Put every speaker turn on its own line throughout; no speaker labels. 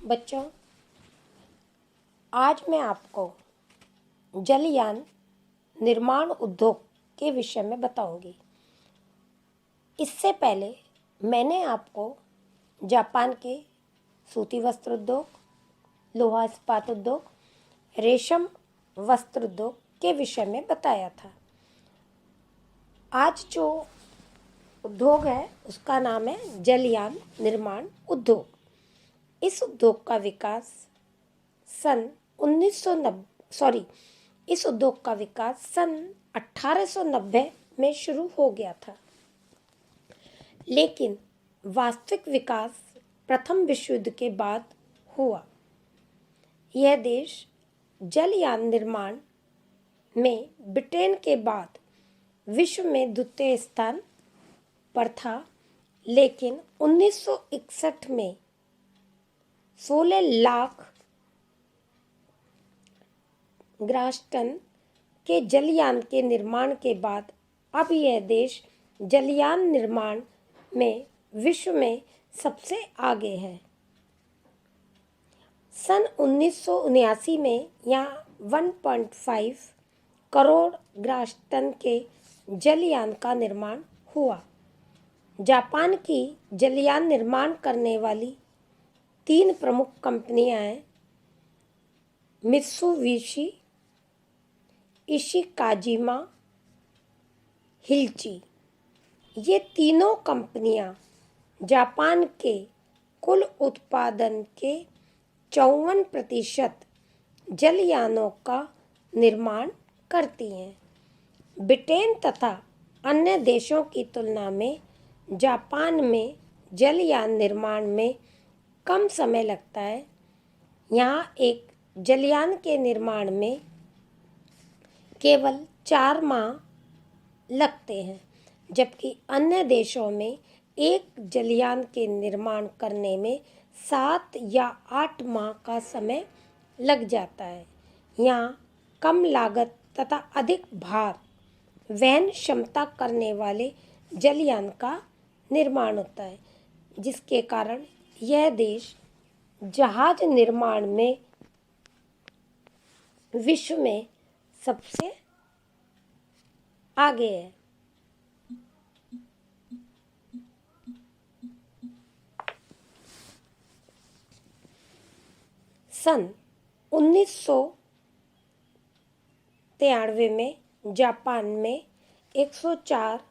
बच्चों, आज मैं आपको जलयान निर्माण उद्योग के विषय में बताऊंगी। इससे पहले मैंने आपको जापान के सूती वस्त्र उद्योग, लोहा इस्पात उद्योग, रेशम वस्त्र उद्योग के विषय में बताया था। आज जो उद्योग है उसका नाम है जलयान निर्माण उद्योग। इस उद्योग का विकास इस उद्योग का विकास सन 1890 में शुरू हो गया था, लेकिन वास्तविक विकास प्रथम विश्व युद्ध के बाद हुआ। यह देश जलयान निर्माण में ब्रिटेन के बाद विश्व में द्वितीय स्थान पर था, लेकिन 1961 में 16 लाख ग्रास टन के जलयान के निर्माण के बाद अब यह देश जलयान निर्माण में विश्व में सबसे आगे है। सन 1979 में यहाँ 1.5 करोड़ ग्रास टन के जलयान का निर्माण हुआ। जापान की जलयान निर्माण करने वाली 3 प्रमुख कंपनियां हैं: मित्सुबिशी, इशिकाजिमा, हिलची। ये तीनों कंपनियां जापान के कुल उत्पादन के 54% जलयानों का निर्माण करती हैं। ब्रिटेन तथा अन्य देशों की तुलना में जापान में जलयान निर्माण में कम समय लगता है। यहाँ एक जलयान के निर्माण में केवल 4 माह लगते हैं, जबकि अन्य देशों में एक जलयान के निर्माण करने में 7 या 8 माह का समय लग जाता है। यहाँ कम लागत तथा अधिक भार वहन क्षमता करने वाले जलयान का निर्माण होता है, जिसके कारण यह देश जहाज निर्माण में विश्व में सबसे आगे है। सन 1993 में जापान में 104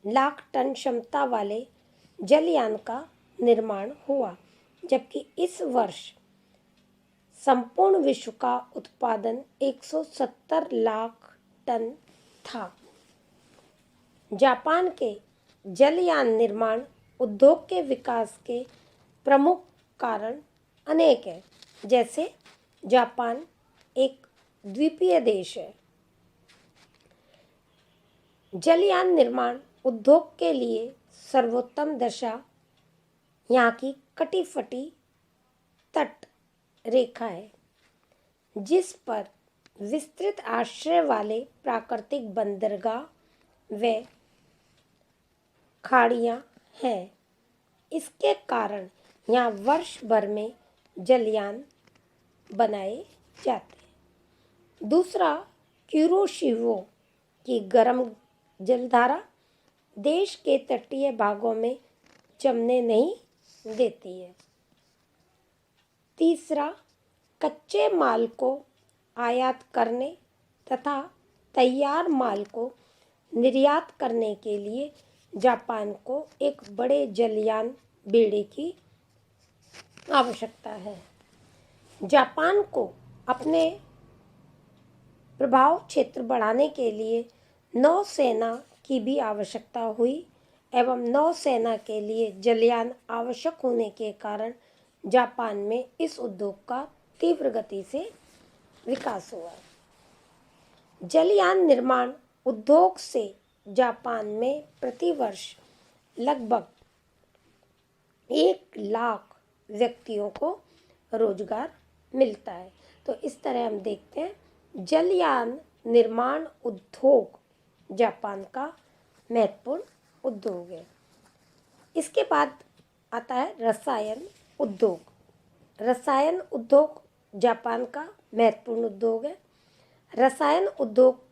लाख टन क्षमता वाले जलयान का निर्माण हुआ, जबकि इस वर्ष संपूर्ण विश्व का उत्पादन 170 लाख टन था। जापान के जलयान निर्माण उद्योग के विकास के प्रमुख कारण अनेक हैं। जैसे जापान एक द्वीपीय देश है। जलयान निर्माण उद्योग के लिए सर्वोत्तम दशा यहाँ की कटी-फटी तट रेखा है, जिस पर विस्तृत आश्रय वाले प्राकृतिक बंदरगाह व खाड़ियाँ हैं। इसके कारण यहाँ वर्ष भर में जलयान बनाए जाते हैं। दूसरा, कुरोशिवो की गर्म जलधारा देश के तटीय भागों में जमने नहीं देती है। तीसरा, कच्चे माल को आयात करने तथा तैयार माल को निर्यात करने के लिए जापान को एक बड़े जलयान बेड़े की आवश्यकता है। जापान को अपने प्रभाव क्षेत्र बढ़ाने के लिए नौसेना की भी आवश्यकता हुई एवं नौसेना के लिए जलयान आवश्यक होने के कारण जापान में इस उद्योग का तीव्र गति से विकास हुआ। जलयान निर्माण उद्योग से जापान में प्रतिवर्ष लगभग 1 लाख व्यक्तियों को रोजगार मिलता है। तो इस तरह हम देखते हैं जलयान निर्माण उद्योग जापान का महत्वपूर्ण उद्योग है। इसके बाद आता है रसायन उद्योग। रसायन उद्योग जापान का महत्वपूर्ण उद्योग है। रसायन उद्योग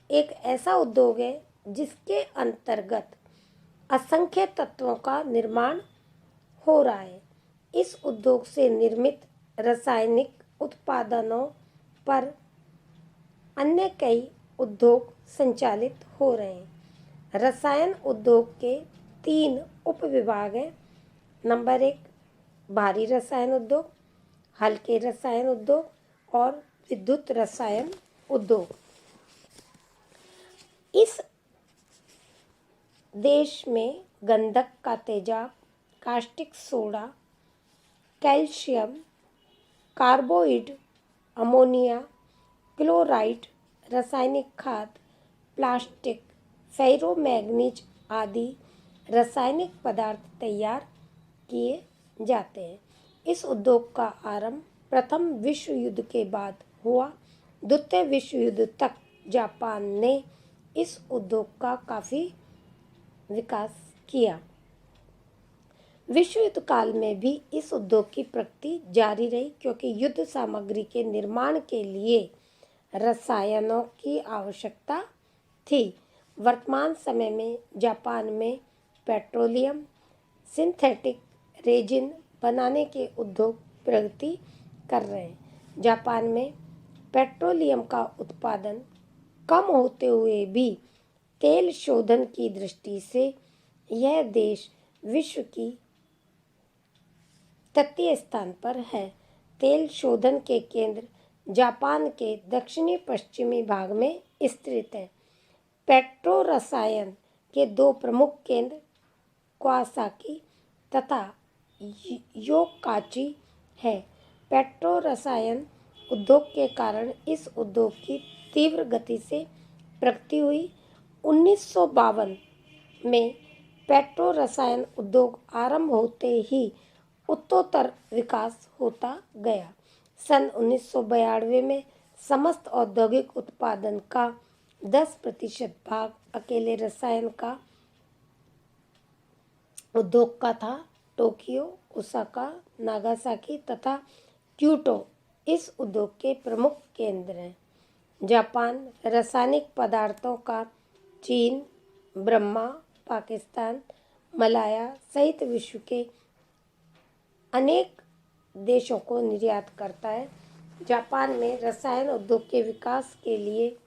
एक ऐसा उद्योग है जिसके अंतर्गत असंख्य तत्वों का निर्माण हो रहा है। इस उद्योग से निर्मित रासायनिक उत्पादनों पर अन्य कई उद्योग संचालित हो रहे हैं। रसायन उद्योग के 3 उपविभाग हैं। नंबर 1 भारी रसायन उद्योग, हल्के रसायन उद्योग और विद्युत रसायन उद्योग। इस देश में गंधक का तेजाब, caustic soda, calcium carbide, ammonia, chloride, रासायनिक खाद, प्लास्टिक, फेरोमैग्नीज आदि रासायनिक पदार्थ तैयार किए जाते हैं। इस उद्योग का आरंभ प्रथम विश्व युद्ध के बाद हुआ। द्वितीय विश्व युद्ध तक जापान ने इस उद्योग का काफ़ी विकास किया। विश्व युद्ध काल में भी इस उद्योग की प्रगति जारी रही, क्योंकि युद्ध सामग्री के निर्माण के लिए रसायनों की आवश्यकता थी। वर्तमान समय में जापान में पेट्रोलियम, सिंथेटिक रेजिन बनाने के उद्योग प्रगति कर रहे हैं। जापान में पेट्रोलियम का उत्पादन कम होते हुए भी तेल शोधन की दृष्टि से यह देश विश्व की तृतीय स्थान पर है। तेल शोधन के केंद्र जापान के दक्षिणी पश्चिमी भाग में स्थित है। पेट्रो रसायन के 2 प्रमुख केंद्र कवासाकी तथा योकाची है। पेट्रो रसायन उद्योग के कारण इस उद्योग की तीव्र गति से प्रगति हुई। 1952 में पेट्रो रसायन उद्योग आरंभ होते ही उत्तरोत्तर विकास होता गया। सन 1992 में समस्त औद्योगिक उत्पादन का 10% भाग अकेले रसायन का उद्योग का था। टोक्यो, ओसाका, नागासाकी तथा क्योटो इस उद्योग के प्रमुख केंद्र हैं। जापान रासायनिक पदार्थों का चीन, बर्मा, पाकिस्तान, मलाया सहित विश्व के अनेक देशों को निर्यात करता है। जापान में रसायन उद्योग के विकास के लिए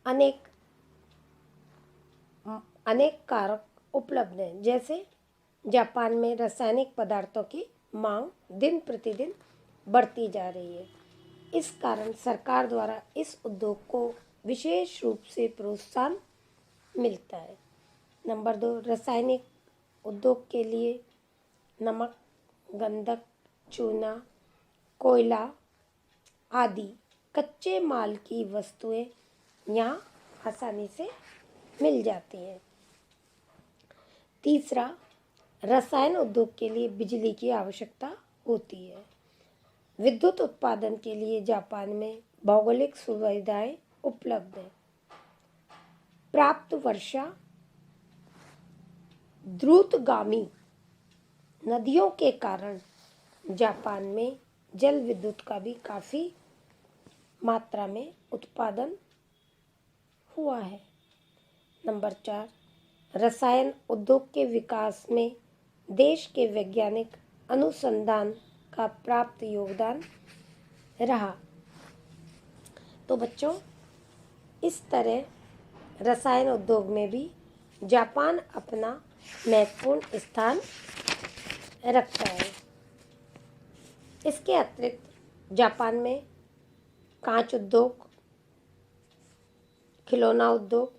अनेक कारक उपलब्ध हैं। जैसे जापान में रासायनिक पदार्थों की मांग दिन प्रतिदिन बढ़ती जा रही है। इस कारण सरकार द्वारा इस उद्योग को विशेष रूप से प्रोत्साहन मिलता है। नंबर 2 रासायनिक उद्योग के लिए नमक, गंधक, चूना, कोयला आदि कच्चे माल की वस्तुएं यहाँ आसानी से मिल जाती हैं। तीसरा, रसायन उद्योग के लिए बिजली की आवश्यकता होती है। विद्युत उत्पादन के लिए जापान में भौगोलिक सुविधाएं उपलब्ध हैं। प्राप्त वर्षा, द्रुतगामी नदियों के कारण जापान में जल विद्युत का भी काफ़ी मात्रा में उत्पादन हुआ है। नंबर 4 रसायन उद्योग के विकास में देश के वैज्ञानिक अनुसंधान का प्राप्त योगदान रहा। तो बच्चों, इस तरह रसायन उद्योग में भी जापान अपना महत्वपूर्ण स्थान रखता है। इसके अतिरिक्त जापान में कांच उद्योग, खिलौना उद्योग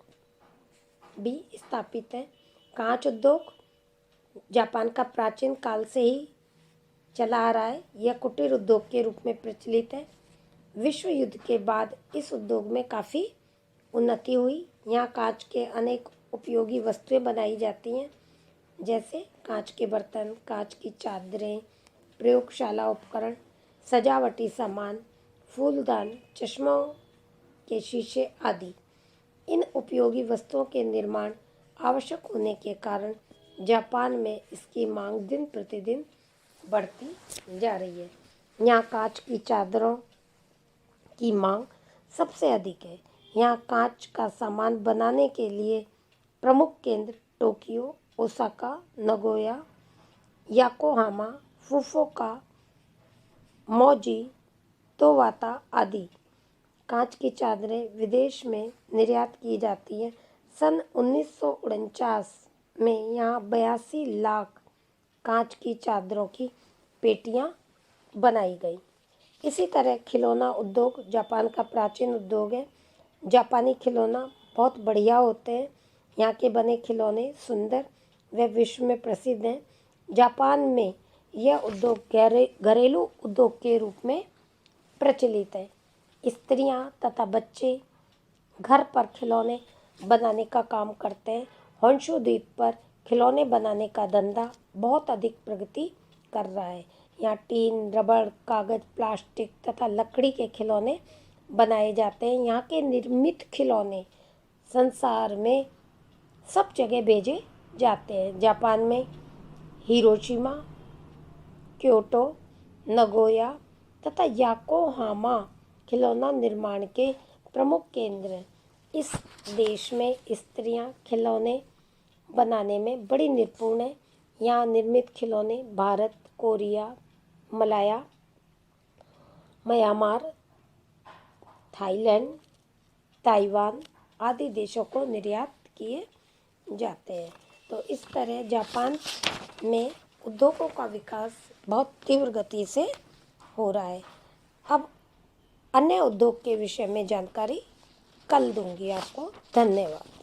भी स्थापित है। कांच उद्योग जापान का प्राचीन काल से ही चला आ रहा है। यह कुटीर उद्योग के रूप में प्रचलित है। विश्व युद्ध के बाद इस उद्योग में काफ़ी उन्नति हुई। यहाँ कांच के अनेक उपयोगी वस्तुएं बनाई जाती हैं, जैसे कांच के बर्तन, कांच की चादरें, प्रयोगशाला उपकरण, सजावटी सामान, फूलदान, चश्मों के शीशे आदि। इन उपयोगी वस्तुओं के निर्माण आवश्यक होने के कारण जापान में इसकी मांग दिन प्रतिदिन बढ़ती जा रही है। यहाँ कांच की चादरों की मांग सबसे अधिक है। यहाँ कांच का सामान बनाने के लिए प्रमुख केंद्र Tokyo, Osaka, Nagoya, Yokohama, Fukuoka, Moji, तोवाता आदि। कांच की चादरें विदेश में निर्यात की जाती हैं। सन 1949 में यहाँ 82 लाख कांच की चादरों की पेटियां बनाई गई। इसी तरह खिलौना उद्योग जापान का प्राचीन उद्योग है। जापानी खिलौना बहुत बढ़िया होते हैं। यहाँ के बने खिलौने सुंदर व विश्व में प्रसिद्ध हैं। जापान में यह उद्योग घरेलू उद्योग के रूप में प्रचलित है। स्त्रियां तथा बच्चे घर पर खिलौने बनाने का काम करते हैं। होन्शु द्वीप पर खिलौने बनाने का धंधा बहुत अधिक प्रगति कर रहा है। यहाँ टीन, रबड़, कागज, प्लास्टिक तथा लकड़ी के खिलौने बनाए जाते हैं। यहाँ के निर्मित खिलौने संसार में सब जगह भेजे जाते हैं। जापान में हिरोशिमा, क्योटो, नगोया तथा याकोहामा खिलौना निर्माण के प्रमुख केंद्र हैं। इस देश में स्त्रियां खिलौने बनाने में बड़ी निपुण हैं। यहाँ निर्मित खिलौने Bharat, Korea, Malaya, Myanmar, Thailand, Taiwan आदि देशों को निर्यात किए जाते हैं। तो इस तरह जापान में उद्योगों का विकास बहुत तीव्र गति से हो रहा है। अब अन्य उद्योग के विषय में जानकारी कल दूंगी आपको। धन्यवाद।